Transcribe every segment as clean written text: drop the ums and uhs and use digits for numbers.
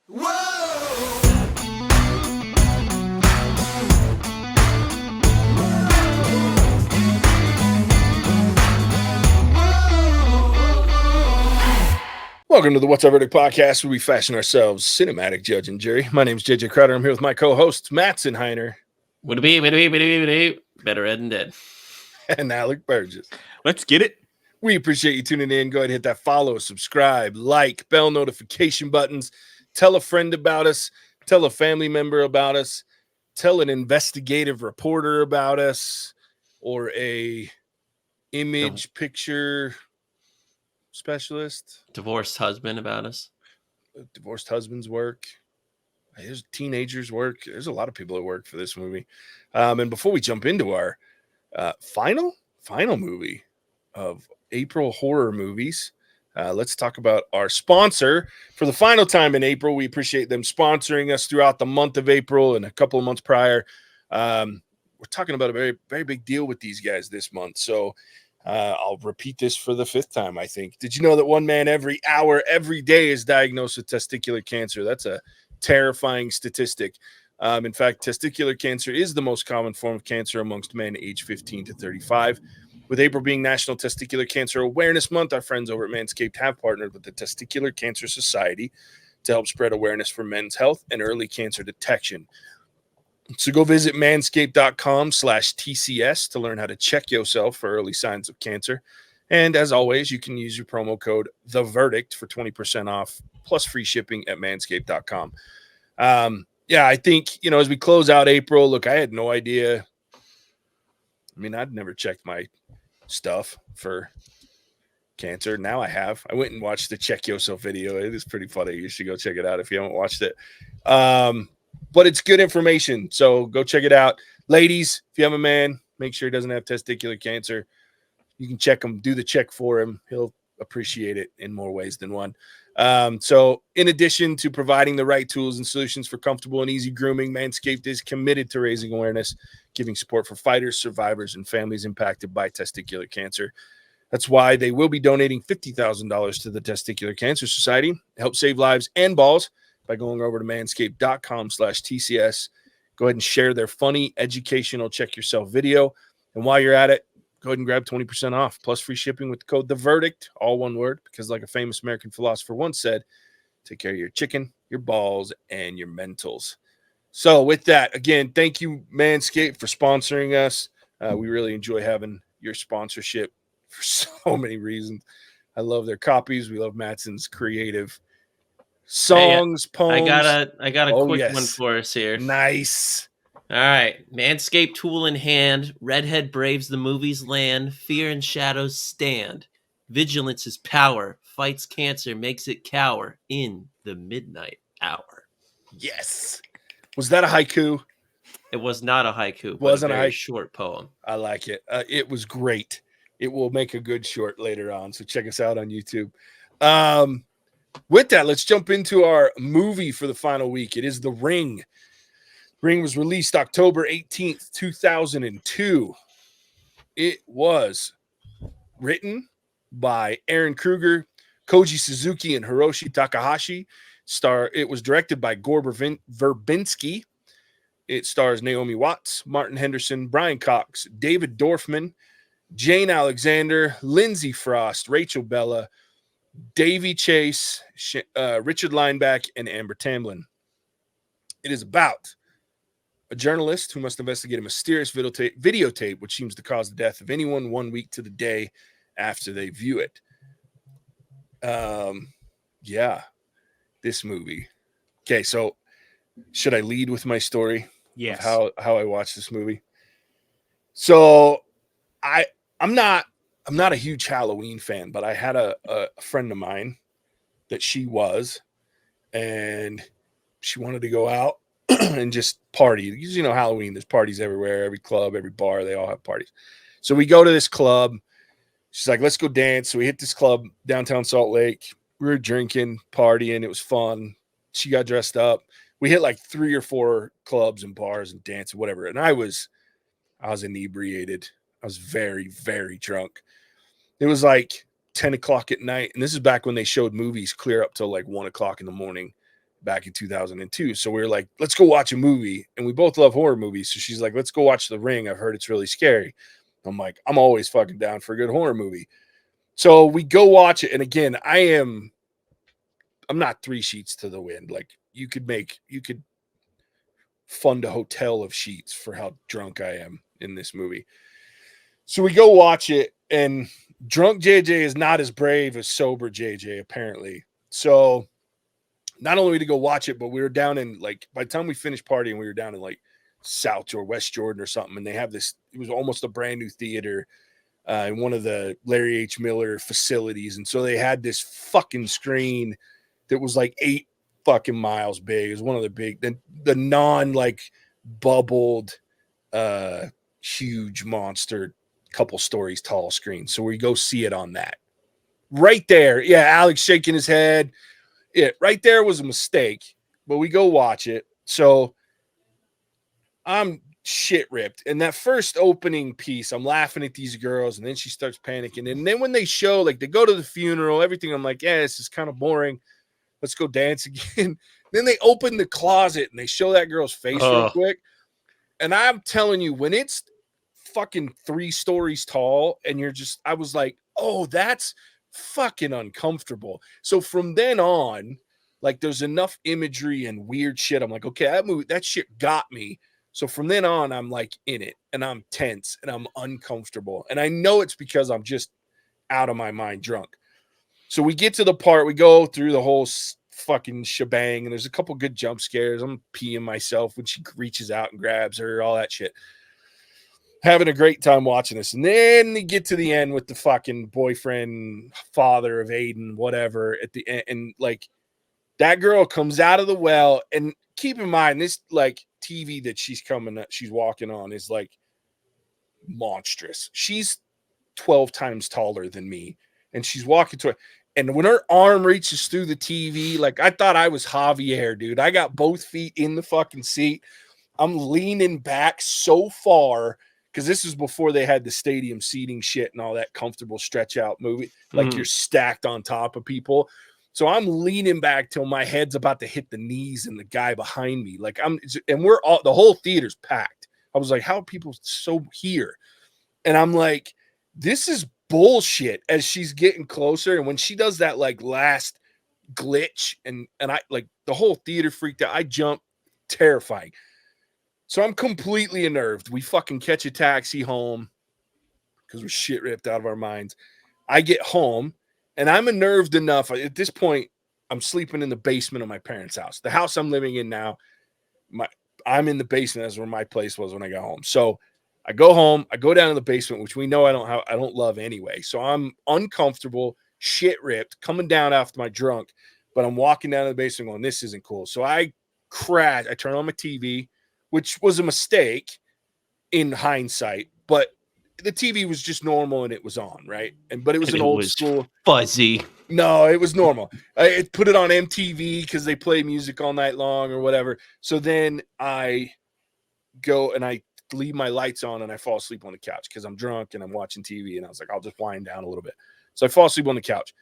Whoa! Welcome to the What's Our Verdict podcast, where we fashion ourselves cinematic judge and jury. My name is JJ Crowder. I'm here with my co-hosts, Mattson Would it be better Ed and Dead. and Alec Burgess. Let's get it. We appreciate you tuning in. Go ahead and hit that follow, subscribe, like, bell notification buttons. Tell a friend about us. Tell a family member about us. Tell an investigative reporter about us, or a image picture specialist. Divorced husband about us. Divorced husbands work. There's teenagers work. There's a lot of people that work for this movie. And before we jump into our final movie of April horror movies, let's talk about our sponsor for the final time in April. We appreciate them sponsoring us throughout the month of April and a couple of months prior. We're talking about a very, very big deal with these guys this month. So I'll repeat this for the fifth time, I think. Did you know that one man every hour, every day is diagnosed with testicular cancer? That's a terrifying statistic. In fact, testicular cancer is the most common form of cancer amongst men aged 15 to 35. With April being National Testicular Cancer Awareness Month, our friends over at Manscaped have partnered with the Testicular Cancer Society to help spread awareness for men's health and early cancer detection. So go visit manscaped.com/TCS to learn how to check yourself for early signs of cancer. And as always, you can use your promo code The Verdict for 20% off plus free shipping at manscaped.com. Yeah, I think, as we close out April, look, I had no idea. I mean, I'd never checked my stuff for cancer. Now I have. I went and watched the Check Yourself video. It is pretty funny. You should go check it out if you haven't watched it. But it's good information. So go check it out. Ladies, if you have a man, make sure he doesn't have testicular cancer. You can check him, do the check for him. He'll appreciate it in more ways than one. So in addition to providing the right tools and solutions for comfortable and easy grooming, Manscaped is committed to raising awareness, giving support for fighters, survivors, and families impacted by testicular cancer. That's why they will be donating $50,000 to the Testicular Cancer Society to help save lives and balls by going over to manscaped.com/TCS. Go ahead and share their funny, educational check yourself video. And while you're at it, go ahead and grab 20% off plus free shipping with the code The Verdict, all one word, because like a famous American philosopher once said, take care of your chicken, your balls, and your mentals. So with that, again, thank you, Manscaped, for sponsoring us. We really enjoy having your sponsorship for so many reasons. I love their copies. We love Mattson's creative songs, poems. I got a quick one for us here. Nice. All right. Manscaped tool in hand. Redhead braves the movie's land. Fear and shadows stand. Vigilance is power. Fights cancer, makes it cower in the midnight hour. Yes. Was that a haiku? It was not a haiku. Wasn't a very short poem. I like it. It was great. It will make a good short later on. So check us out on YouTube. With that, let's jump into our movie for the final week. It is The Ring. Ring was released October 18th, 2002. It was written by Aaron Kruger, Koji Suzuki, and Hiroshi Takahashi. It was directed by Gore Verbinski. It stars Naomi Watts, Martin Henderson, Brian Cox, David Dorfman, Jane Alexander, Lindsay Frost, Rachel Bella, Davy Chase, Richard Lineback, and Amber Tamblyn. It is about a journalist who must investigate a mysterious videotape which seems to cause the death of anyone 1 week to the day after they view it. Yeah, this movie. Okay, so should I lead with my story? Yes. Of how I watched this movie. So I'm not a huge Halloween fan, but I had a friend of mine that she was, and she wanted to go out and just party. Because, Halloween, there's parties everywhere, every club, every bar, they all have parties. So we go to this club. She's like, let's go dance. So we hit this club downtown Salt Lake. We were drinking, partying. It was fun. She got dressed up. We hit like 3 or 4 clubs and bars and dancing, whatever. And I was inebriated. I was very, very drunk. It was like 10 o'clock at night. And this is back when they showed movies clear up till like 1 o'clock in the morning. back in 2002. So we were like, let's go watch a movie. And we both love horror movies. So she's like, let's go watch The Ring. I've heard it's really scary. I'm like, I'm always fucking down for a good horror movie. So we go watch it. And again, I'm not 3 sheets to the wind. Like you could fund a hotel of sheets for how drunk I am in this movie. So we go watch it, and drunk JJ is not as brave as sober JJ, apparently. So not only to go watch it, but we were down in like, by the time we finished partying, we were down in like South or West Jordan or something. And they have this, it was almost a brand new theater in one of the Larry H. Miller facilities. And so they had this fucking screen that was like 8 fucking miles big. It was one of the big, the non like bubbled, huge monster, couple stories tall screen. So we go see it on that right there. Yeah. Alex shaking his head. It right there was a mistake, but we go watch it. So I'm shit ripped. And that first opening piece, I'm laughing at these girls, and then she starts panicking. And then when they show, like, they go to the funeral, everything, I'm like, yeah, this is kind of boring. Let's go dance again. Then they open the closet and they show that girl's face real quick. And I'm telling you, when it's fucking 3 stories tall, and I was like, oh, that's fucking uncomfortable. So from then on, like, there's enough imagery and weird shit. I'm like, okay, that shit got me. So from then on, I'm like in it, and I'm tense and I'm uncomfortable. And I know it's because I'm just out of my mind drunk. So we get to the part, we go through the whole fucking shebang, and there's a couple good jump scares. I'm peeing myself when she reaches out and grabs her, all that shit. Having a great time watching this. And then they get to the end with the fucking boyfriend, father of Aiden, whatever, at the end. And like, that girl comes out of the well, and keep in mind, this like TV that she's walking on is like monstrous. She's 12 times taller than me, and she's walking to it. And when her arm reaches through the TV, like, I thought I was Javier, dude. I got both feet in the fucking seat. I'm leaning back so far, because this is before they had the stadium seating shit and all that comfortable stretch out movie. Like, you're stacked on top of people. So I'm leaning back till my head's about to hit the knees and the guy behind me. Like, the whole theater's packed. I was like, how are people so here? And I'm like, this is bullshit, as she's getting closer. And when she does that like last glitch, and I like, the whole theater freaked out. I jumped, terrifying. So I'm completely unnerved. We fucking catch a taxi home because we're shit ripped out of our minds. I get home, and I'm unnerved enough. At this point, I'm sleeping in the basement of my parents' house. The house I'm living in now, I'm in the basement. That's where my place was when I got home. So I go home, I go down to the basement, which we know I don't love anyway. So I'm uncomfortable, shit ripped, coming down after my drunk, but I'm walking down to the basement going, this isn't cool. So I crash. I turn on my TV, which was a mistake in hindsight, but the TV was just normal and it was on, right? But it was an old school fuzzy. No, it was normal. I put it on MTV because they play music all night long or whatever. So then I go and I leave my lights on and I fall asleep on the couch because I'm drunk and I'm watching TV, and I was like, I'll just wind down a little bit. So I fall asleep on the couch.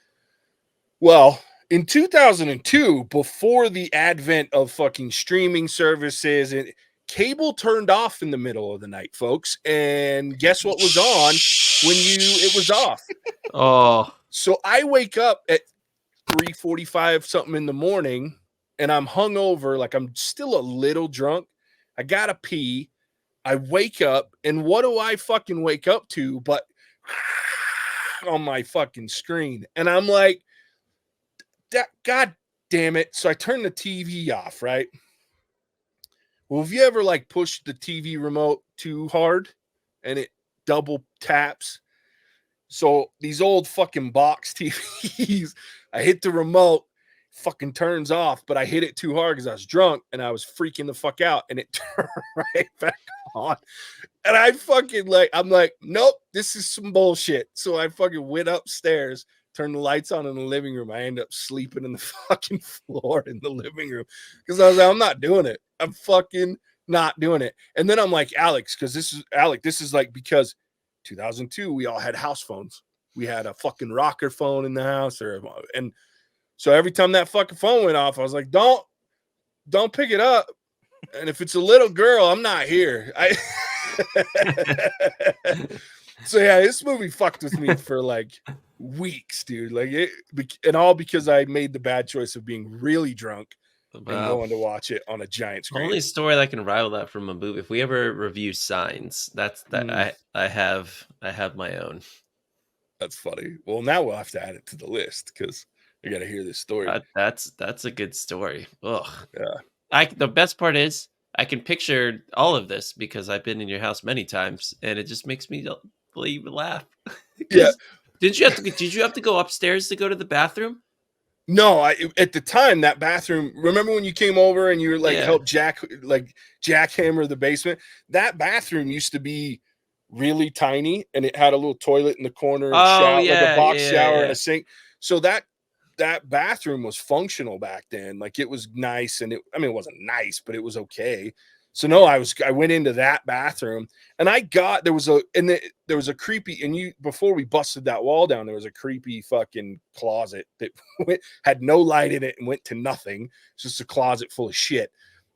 Well, in 2002, before the advent of fucking streaming services, and cable turned off in the middle of the night, folks. And guess what was on when it was off? Oh. So I wake up at 3:45 something in the morning, and I'm hungover, like I'm still a little drunk. I gotta pee. I wake up, and what do I fucking wake up to but on my fucking screen? And I'm like, God damn it. So I turn the TV off, right? Well, have you ever like pushed the TV remote too hard and it double taps? So these old fucking box TVs, I hit the remote, fucking turns off, but I hit it too hard because I was drunk and I was freaking the fuck out, and it turned right back on. And I fucking I'm like, nope, this is some bullshit. So I fucking went upstairs, turned the lights on in the living room. I end up sleeping in the fucking floor in the living room because I was like, I'm not doing it. I'm fucking not doing it. And then I'm like, Alex, because this is like, because 2002, we all had house phones. We had a fucking rocker phone in the house, and so every time that fucking phone went off, I was like, don't don't pick it up. And if it's a little girl, I'm not here. So yeah, this movie fucked with me for like weeks, dude. Like and all because I made the bad choice of being really drunk and Wow. going to watch it on a giant The screen. only story that can rival that from a movie, if we ever review Signs, that's that I have my own. That's funny. Well, now we'll have to add it to the list because I got to hear this story. That's a good story. Ugh. Yeah. The best part is I can picture all of this because I've been in your house many times, and it just makes me laugh. Yeah. Did you have to go upstairs to go to the bathroom? No, at the time that bathroom. Remember when you came over and you were like help jackhammer the basement? That bathroom used to be really tiny, and it had a little toilet in the corner, and like a box shower and a sink. So that bathroom was functional back then. Like it was nice, and it wasn't nice, but it was okay. So no, I went into that bathroom, and there was a creepy, and before we busted that wall down, there was a creepy fucking closet that had no light in it and went to nothing. It's just a closet full of shit.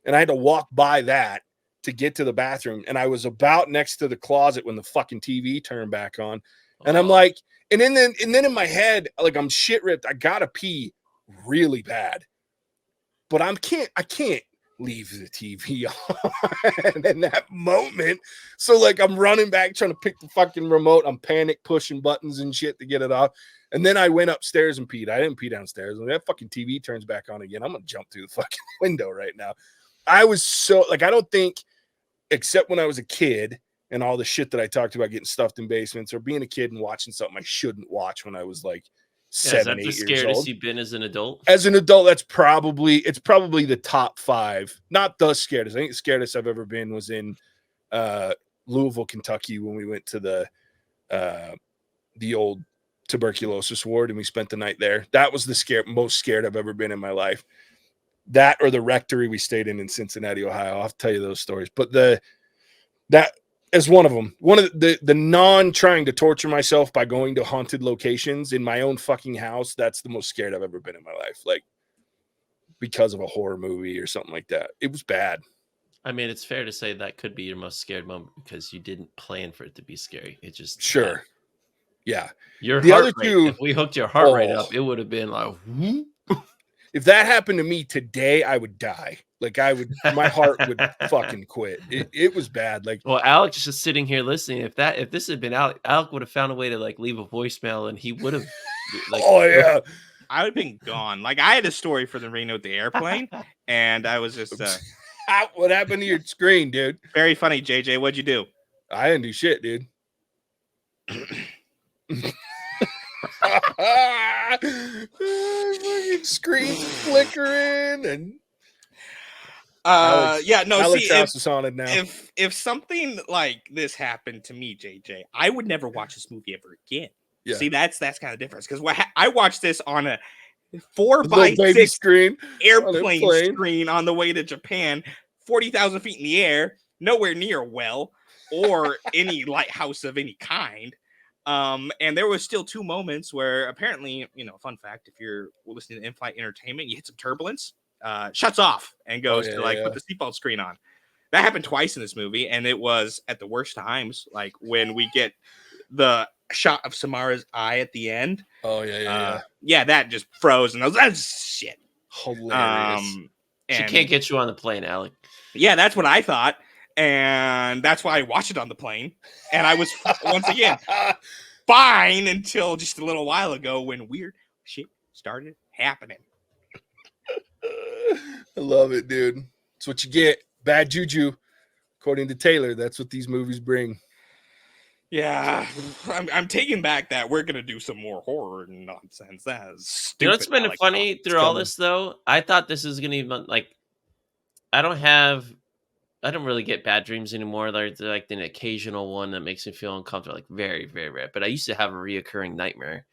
And I had to walk by that to get to the bathroom. And I was about next to the closet when the fucking TV turned back on. And I'm like, and then in my head, like I'm shit ripped. I gotta pee really bad. But I can't leave the TV on in that moment. So like I'm running back trying to pick the fucking remote. I'm panic pushing buttons and shit to get it off. And then I went upstairs and peed. I didn't pee downstairs. When that fucking TV turns back on again, I'm gonna jump through the fucking window right now. I was so like, I don't think, except when I was a kid and all the shit that I talked about getting stuffed in basements or being a kid and watching something I shouldn't watch when I was like 7, 8 years old. Scaredest you've been as an adult? As an adult, it's probably the top 5. Not the scariest. I think the scariest I've ever been was in Louisville, Kentucky, when we went to the old tuberculosis ward and we spent the night there. That was the most scared I've ever been in my life. That or the rectory we stayed in Cincinnati, Ohio. I'll have to tell you those stories. But that is one of them. One of the non trying to torture myself by going to haunted locations in my own fucking house. That's the most scared I've ever been in my life. Like because of a horror movie or something like that. It was bad. I mean, it's fair to say that could be your most scared moment because you didn't plan for it to be scary. It just sure. Yeah. Your heart rate, if we hooked your heart rate up, it would have been like, whoop. If that happened to me today, I would die. Like my heart would fucking quit. It was bad. Like, well, Alex is just sitting here listening. If this had been Alec would have found a way to like leave a voicemail, and he would have. Like, oh yeah, I would have been gone. Like I had a story for the Reno the airplane, and I was just. What happened to your screen, dude? Very funny, JJ. What'd you do? I didn't do shit, dude. Screen flickering and Alex house is on it now. If something like this happened to me, JJ, I would never watch this movie ever again. Yeah. See, that's kind of different because I watched this on a 4x6 screen airplane screen on the way to Japan, 40,000 feet in the air, nowhere near a well or any lighthouse of any kind. And there was still 2 moments where apparently, fun fact, if you're listening to in-flight entertainment, you hit some turbulence, shuts off and goes to put the seatbelt screen on. That happened twice in this movie. And it was at the worst times, like when we get the shot of Samara's eye at the end. Oh yeah. Yeah, that just froze. And that's shit. Hilarious. She can't get you on the plane, Alec. Yeah, that's what I thought. And that's why I watched it on the plane. And I was, once again, fine until just a little while ago when weird shit started happening. I love it, dude. It's what you get. Bad juju. According to Taylor, that's what these movies bring. Yeah, I'm taking back that we're going to do some more horror nonsense. That is stupid. What's been funny through all this, though? I thought this was going to be, like, I don't really get bad dreams anymore. There's like an occasional one that makes me feel uncomfortable, like very, very rare. But I used to have a reoccurring nightmare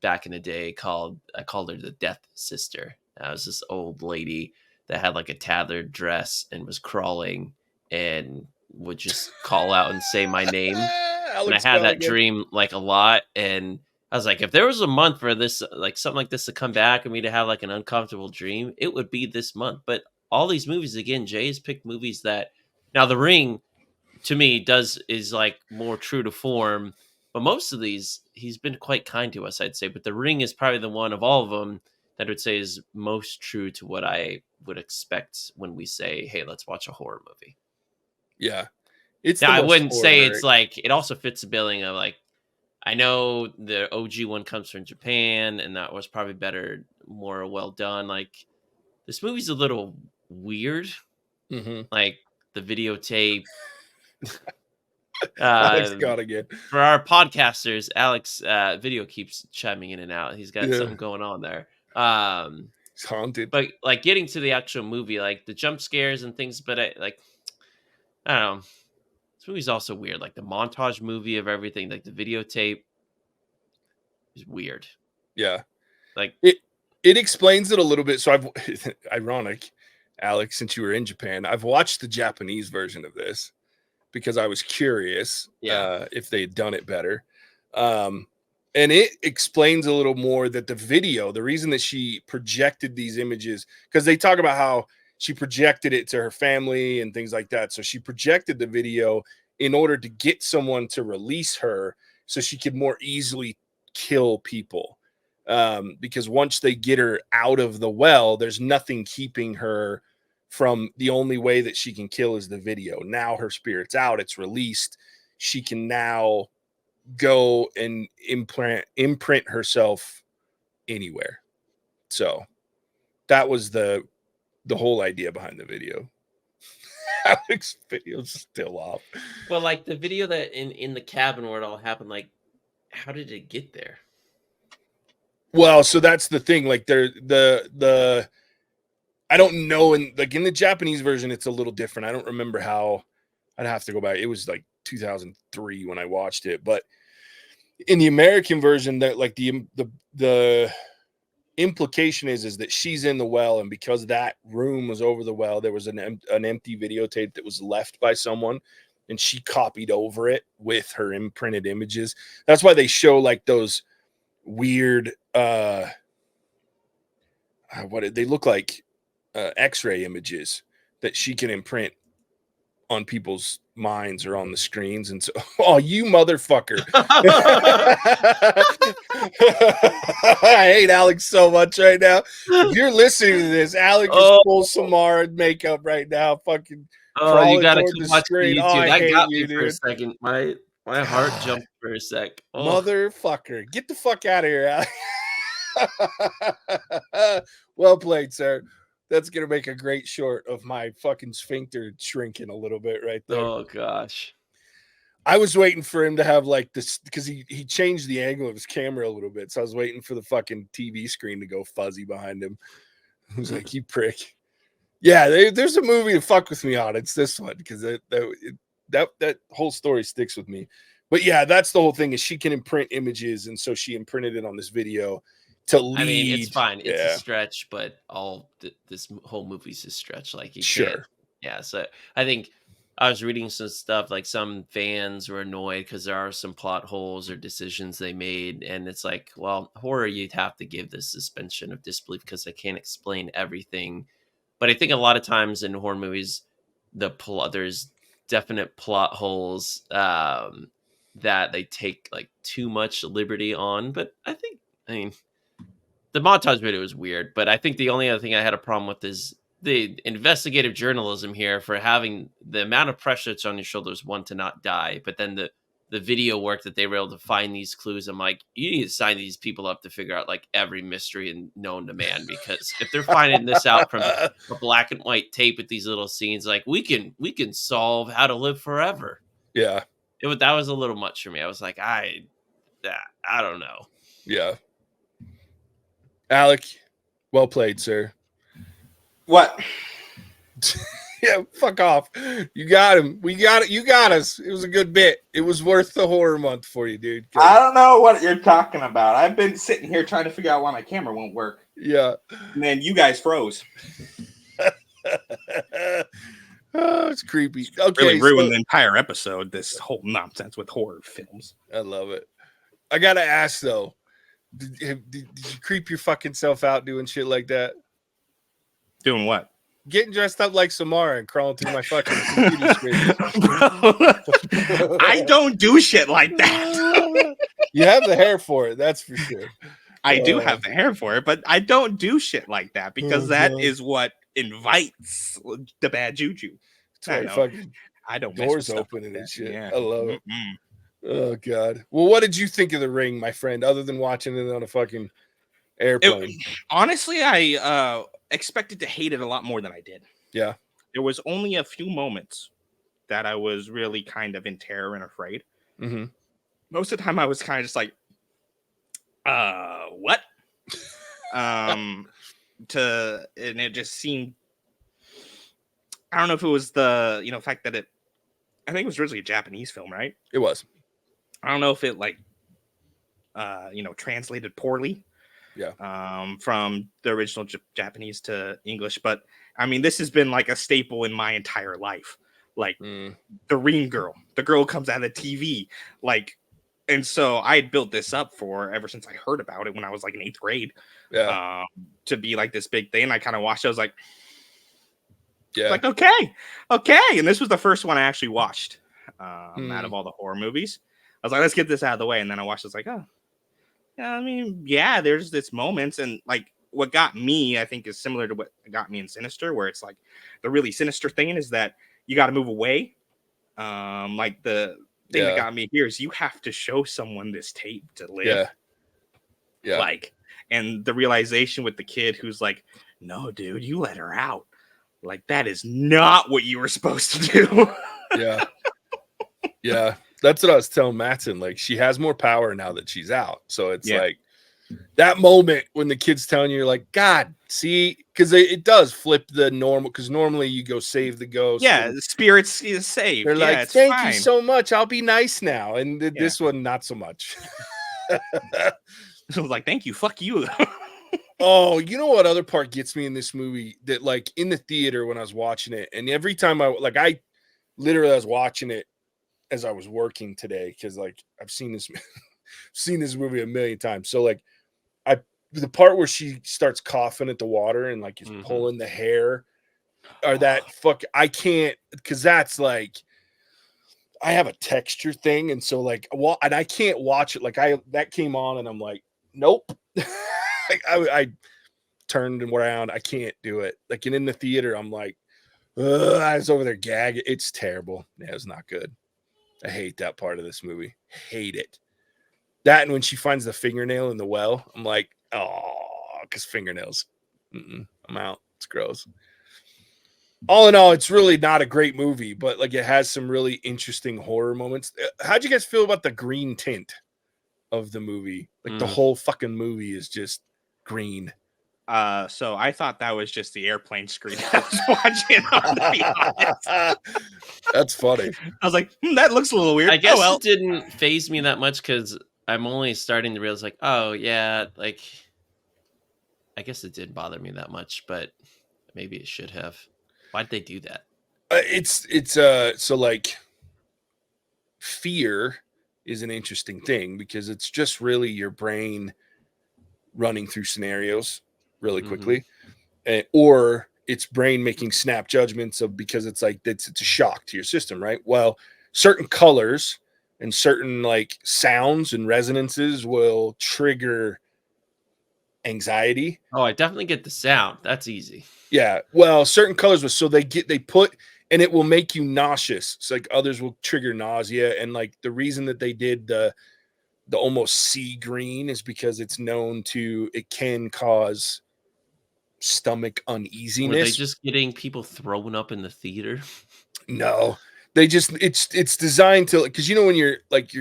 back in the day I called her the Death Sister. That was this old lady that had like a tattered dress and was crawling and would just call out and say my name. And I had that dream like a lot. And I was like, if there was a month for this, like something like this to come back and me to have like an uncomfortable dream, it would be this month. But all these movies, again, Jay has picked movies that now The Ring to me is like more true to form. But most of these, he's been quite kind to us, I'd say. But The Ring is probably the one of all of them that I would say is most true to what I would expect when we say, hey, let's watch a horror movie. Yeah. It's Now, the I most wouldn't say horror. it's like, it also fits the billing of like, I know the OG one comes from Japan, and that was probably better, more well done. Like, this movie's a little weird. Mhm. Like, the videotape. Alex got again. For our podcasters, Alex video keeps chiming in and out. He's got Yeah. something going on there. It's haunted. But like getting to the actual movie, like the jump scares and things, but I don't know. This movie's also weird. Like the montage movie of everything, like the videotape is weird. Yeah. Like it explains it a little bit. So I've ironic, Alex, since you were in Japan, I've watched the Japanese version of this because I was curious if they had done it better. And it explains a little more that the video, the reason that she projected these images, because they talk about how she projected it to her family and things like that. So she projected the video in order to get someone to release her so she could more easily kill people. Because once they get her out of the well, there's nothing keeping her from the only way that she can kill is the video. Now her spirit's out, it's released. She can now go and imprint herself anywhere. So that was the whole idea behind the video. Alex's video's still off. well, like the video that in the cabin where it all happened, like how did it get there? Well, so that's the thing. Like the I don't know, and like in the Japanese version, it's a little different. I don't remember how. I'd have to go back. It was like 2003 when I watched it, but in the American version, that like the implication is that she's in the well, and because that room was over the well, there was an empty videotape that was left by someone, and she copied over it with her imprinted images. That's why they show like those weird what they look like x-ray images that she can imprint on people's minds or on the screens. And so, oh, you motherfucker. I hate Alex so much right now. If you're listening to this, Alex is full Samara makeup right now. Fucking you gotta toward keep the watching screen. the Oh, YouTube. I That hate got you, me for a dude. second. My heart jumped for a sec. Oh. Motherfucker. Get the fuck out of here, Alex. Well played, sir. That's gonna make a great short of my fucking sphincter shrinking a little bit right there. Oh gosh. I was waiting for him to have like this because he changed the angle of his camera a little bit. So I was waiting for the fucking TV screen to go fuzzy behind him. I was like, you prick. Yeah, there's a movie to fuck with me on. It's this one because that whole story sticks with me. But yeah, that's the whole thing is she can imprint images, and so she imprinted it on this video to lead. I mean, it's fine. It's a stretch, but this whole movie's a stretch. Like you can't. Yeah, so I think I was reading some stuff like some fans were annoyed because there are some plot holes or decisions they made, and it's like, well, horror you'd have to give this suspension of disbelief because they can't explain everything. But I think a lot of times in horror movies, there's definite plot holes that they take like too much liberty on. But I mean, the montage video is weird. But I think the only other thing I had a problem with is the investigative journalism here for having the amount of pressure that's on your shoulders, one, to not die, but then the video work that they were able to find these clues. I'm like, you need to sign these people up to figure out like every mystery and known to man, because if they're finding this out from a black and white tape with these little scenes, like we can solve How to Live Forever. Yeah. That was a little much for me. I was like, I don't know. Yeah. Alec, well played, sir. What? Yeah, fuck off. You got him. We got it. You got us. It was a good bit. It was worth the horror month for you, dude. I don't know what you're talking about. I've been sitting here trying to figure out why my camera won't work. Yeah. And then you guys froze. Oh, it's creepy. Okay. Really ruined the entire episode, this whole nonsense with horror films. I love it. I got to ask, though, Did you creep your fucking self out doing shit like that? Doing what? Getting dressed up like Samara and crawling through my fucking computer screen. Bro, I don't do shit like that. You have the hair for it, that's for sure. I do have the hair for it, but I don't do shit like that because that is what invites the bad juju. That's why fucking I don't doors mess with opening like and shit. Yeah. I love it. Oh god. Well, what did you think of The Ring, my friend, other than watching it on a fucking airplane? Honestly, I expected to hate it a lot more than I did. Yeah. There was only a few moments that I was really kind of in terror and afraid. Mm-hmm. Most of the time I was kind of just like, what? And it just seemed, I don't know if it was the, fact that I think it was originally a Japanese film, right? It was. I don't know if it translated poorly. Yeah. From the original Japanese to English, but I mean, this has been like a staple in my entire life. Like the Ring girl, the girl comes out of the TV, like, and so I had built this up for ever since I heard about it when I was like in 8th grade. Yeah. To be like this big thing. I kind of watched it. I was like, yeah, like okay, and this was the first one I actually watched out of all the horror movies. I was like, let's get this out of the way, and then I watched. It's like, oh. Yeah, I mean, yeah, there's this moments, and like what got me, I think, is similar to what got me in Sinister, where it's like the really sinister thing is that you got to move away. Like the thing that got me here is you have to show someone this tape to live. Yeah. Like, and the realization with the kid who's like, no, dude, you let her out. Like, that is not what you were supposed to do. Yeah. Yeah. That's what I was telling Mattson. Like, she has more power now that she's out. So it's like that moment when the kid's telling you, you're like, God, see, because it does flip the normal. Because normally you go save the ghost. Yeah, the spirits is saved. They're like, it's thank fine. you so much. I'll be nice now. And this one, not so much. I was like, thank you. Fuck you. Oh, you know what other part gets me in this movie? That like in the theater when I was watching it, and every time I literally was watching it as I was working today, because like I've seen this movie a million times. So like the part where she starts coughing at the water and like is pulling the hair, or that I can't, because that's like I have a texture thing, and so like and I can't watch it. Like that came on and I'm like, nope. Like I turned around. I can't do it. Like, and in the theater, I'm like, I was over there gagging. It's terrible. Yeah, it's not good. I hate that part of this movie. Hate it. That, and when she finds the fingernail in the well, I'm like, oh, because fingernails. I'm out. It's gross. All in all, it's really not a great movie, but like it has some really interesting horror moments. How'd you guys feel about the green tint of the movie? Like the whole fucking movie is just green. So I thought that was just the airplane screen I was watching. To be honest. That's funny. I was like, that looks a little weird. I guess it didn't phase me that much because I'm only starting to realize, like, oh yeah, like I guess it didn't bother me that much, but maybe it should have. Why'd they do that? So like fear is an interesting thing because it's just really your brain running through scenarios really quickly, or it's brain making snap judgments of, because it's like it's a shock to your system, right? Well, certain colors and certain like sounds and resonances will trigger anxiety. Oh, I definitely get the sound. That's easy. Yeah. Well, certain colors so they put, and it will make you nauseous. It's like others will trigger nausea. And like the reason that they did the almost sea green is because it's known it can cause stomach uneasiness. Were they just getting people thrown up in the theater? No, they just, it's designed to, because when you're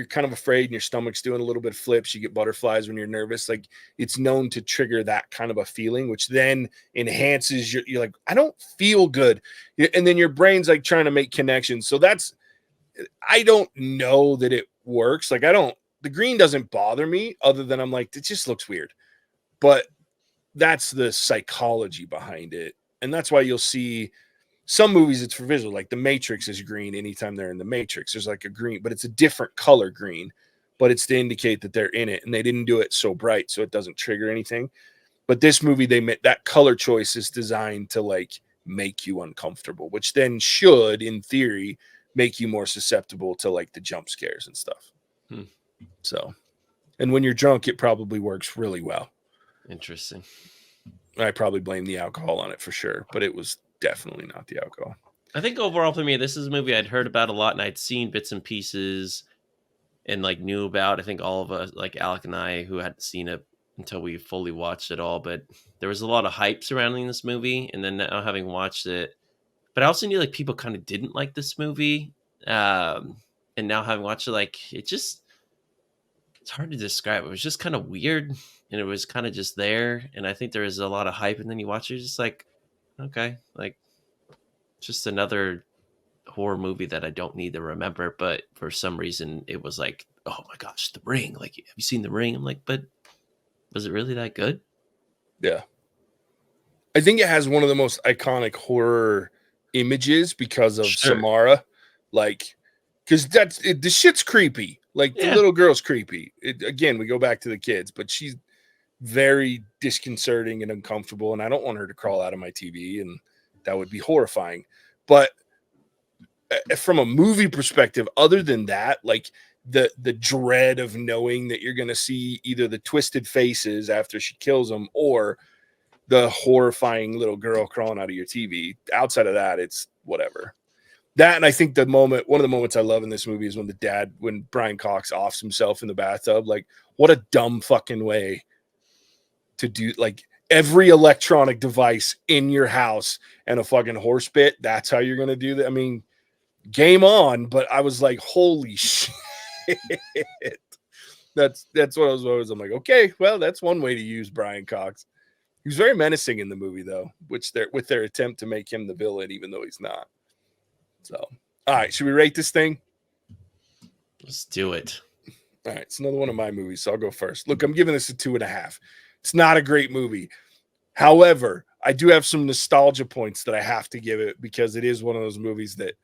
kind of afraid and your stomach's doing a little bit of flips, you get butterflies when you're nervous. Like it's known to trigger that kind of a feeling, which then enhances you're like, I don't feel good. And then your brain's like trying to make connections. So I don't know that it works. Like the green doesn't bother me other than I'm like, it just looks weird. But that's the psychology behind it. And that's why you'll see some movies, it's for visual, like The Matrix is green anytime they're in the Matrix. There's like a green, but it's a different color green. but it's to indicate that they're in it, and they didn't do it so bright so it doesn't trigger anything. But this movie, they made that color choice is designed to like make you uncomfortable, which then should, in theory, make you more susceptible to like the jump scares and stuff. So, and when you're drunk, it probably works really well. Interesting. I probably blame the alcohol on it for sure, but it was definitely not the alcohol. I think overall for me, this is a movie I'd heard about a lot and I'd seen bits and pieces and like knew about. I think all of us, like Alec and I, who hadn't seen it until we fully watched it all, but there was a lot of hype surrounding this movie. And then now having watched it, but I also knew like people kind of didn't like this movie. And now having watched it, like it's hard to describe. It was just kind of weird and it was kind of just there. And I think there is a lot of hype. And then you watch it, just like, okay, like just another horror movie that I don't need to remember. But for some reason it was like, oh my gosh, The Ring. Like, have you seen The Ring? I'm like, but was it really that good? Yeah. I think it has one of the most iconic horror images because of Samara. Like, because the shit's creepy. Like, the little girl's creepy. Again, we go back to the kids, but she's very disconcerting and uncomfortable, and I don't want her to crawl out of my TV, and that would be horrifying. But from a movie perspective, other than that, like the dread of knowing that you're going to see either the twisted faces after she kills them or the horrifying little girl crawling out of your TV. Outside of that, it's whatever. That, and I think one of the moments I love in this movie is when Brian Cox offs himself in the bathtub. Like, what a dumb fucking way to do, like, every electronic device in your house and a fucking horse bit. That's how you're going to do that. I mean, game on, but I was like, holy shit. That's what I was always. I'm like, okay, well, that's one way to use Brian Cox. He was very menacing in the movie, though, with their attempt to make him the villain, even though he's not. So, all right, should we rate this thing? Let's do it. All right, it's another one of my movies, so I'll go first. Look, I'm giving this a 2.5. It's not a great movie. However, I do have some nostalgia points that I have to give it because it is one of those movies that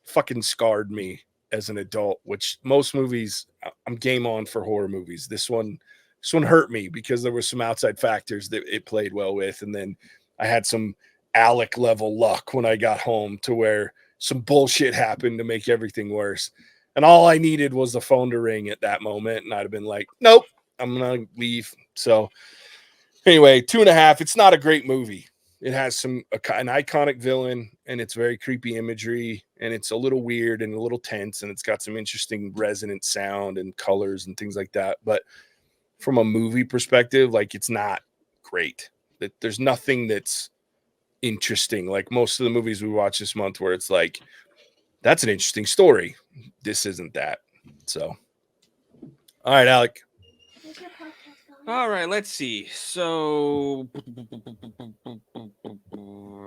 fucking scarred me as an adult, which most movies I'm game on for horror movies. This one hurt me because there were some outside factors that it played well with. And then I had some Alec level luck when I got home to where some bullshit happened to make everything worse. And all I needed was the phone to ring at that moment. And I'd have been like, nope, I'm going to leave. So anyway, 2.5. It's not a great movie. It has an iconic villain, and it's very creepy imagery, and it's a little weird and a little tense, and it's got some interesting resonant sound and colors and things like that. But from a movie perspective, like, it's not great. There's nothing that's interesting. Like most of the movies we watch this month where it's like, that's an interesting story. This isn't that. So, all right, Alec. All right, let's see. So,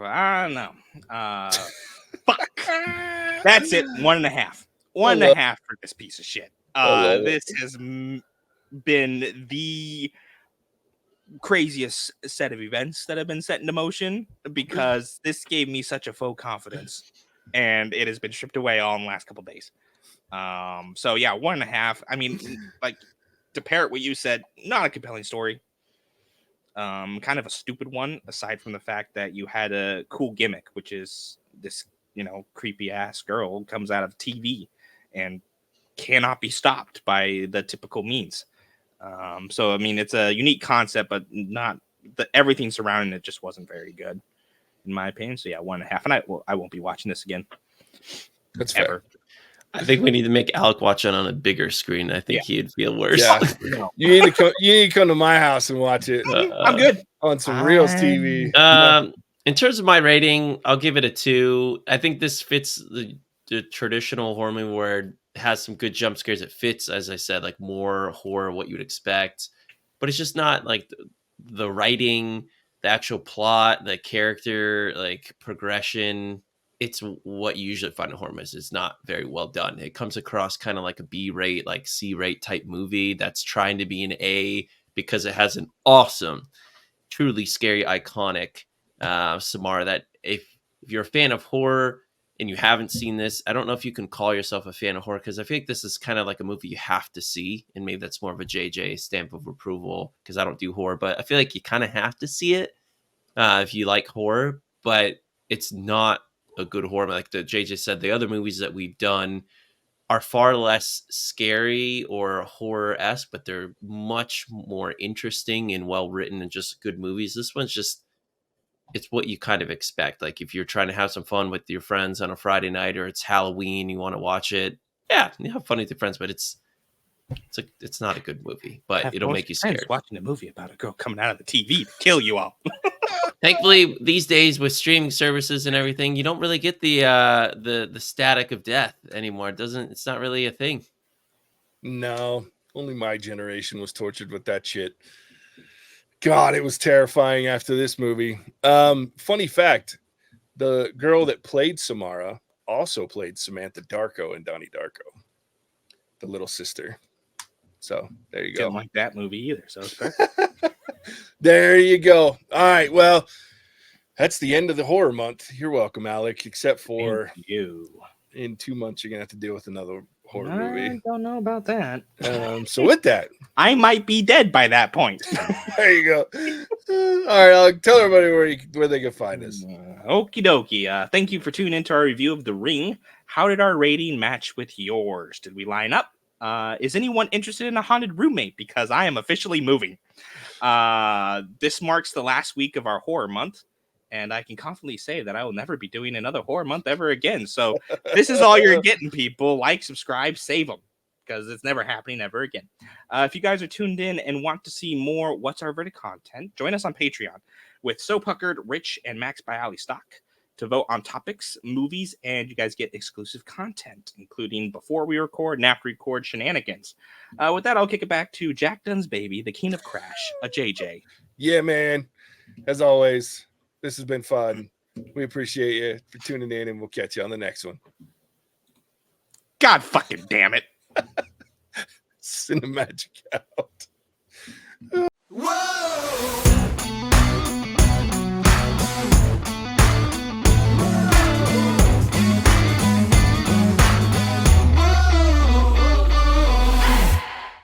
I don't know. Fuck. That's it. 1.5. 1.5 for this piece of shit. This has been the craziest set of events that have been set into motion because this gave me such a faux confidence, and it has been stripped away all in the last couple of days. So yeah, 1.5. I mean, like, to parrot what you said, not a compelling story. Kind of a stupid one, aside from the fact that you had a cool gimmick, which is this, creepy ass girl comes out of TV and cannot be stopped by the typical means. So I mean, it's a unique concept, but not everything surrounding it just wasn't very good, in my opinion. So yeah, 1.5, and I won't be watching this again. That's ever. Fair. I think we need to make Alec watch it on a bigger screen. I think he'd feel worse. Yeah. You need to come to my house and watch it. I'm good on some Reels TV. In terms of my rating, I'll give it a 2. I think this fits the traditional horror movie where it has some good jump scares. It fits, as I said, like more horror, what you would expect. But it's just not like the writing, the actual plot, the character, like progression. It's what you usually find in horror movies. It's not very well done. It comes across kind of like a B-rate, like C-rate type movie that's trying to be an A because it has an awesome, truly scary, iconic Samara that if you're a fan of horror, and you haven't seen this, I don't know if you can call yourself a fan of horror, because I feel like this is kind of like a movie you have to see, and maybe that's more of a JJ stamp of approval because I don't do horror, but I feel like you kind of have to see it if you like horror, but it's not a good horror. Like the JJ said, the other movies that we've done are far less scary or horror-esque, but they're much more interesting and well-written and just good movies. This one's just, it's what you kind of expect. Like if you're trying to have some fun with your friends on a Friday night, or it's Halloween, you want to watch it. Yeah, you have fun with your friends, but it's not a good movie, but it'll make you scared. Watching a movie about a girl coming out of the TV to kill you all. Thankfully, these days with streaming services and everything, you don't really get the static of death anymore. It's not really a thing. No, only my generation was tortured with that shit. God, it was terrifying after this movie. Funny fact, the girl that played Samara also played Samantha Darko in Donnie Darko, the little sister. So there you go. Didn't like that movie either, so it's perfect. There you go. All right, well, that's the end of the horror month. You're welcome, Alec, except for you. In 2 months, you're going to have to deal with another horror I movie. don't know about that. So with that, I might be dead by that point. there you go. All right, Alec, tell everybody where they can find us. Okie dokie. Thank you for tuning into our review of The Ring. How did our rating match with yours? Did we line up? Is anyone interested in a haunted roommate? Because I am officially moving. This marks the last week of our horror month, and I can confidently say that I will never be doing another horror month ever again. So this is all you're getting, people. Like, subscribe, save them, because it's never happening ever again. If you guys are tuned in and want to see more What's Our Verdict content, join us on Patreon with So Puckered, Rich, and Max by Ali Stock to vote on topics, movies, and you guys get exclusive content, including before we record and after we record shenanigans. With that, I'll kick it back to Jack Dunn's baby, the king of Crash, a JJ. Yeah, man. As always, this has been fun. We appreciate you for tuning in, and we'll catch you on the next one. God fucking damn it. Send the magic out.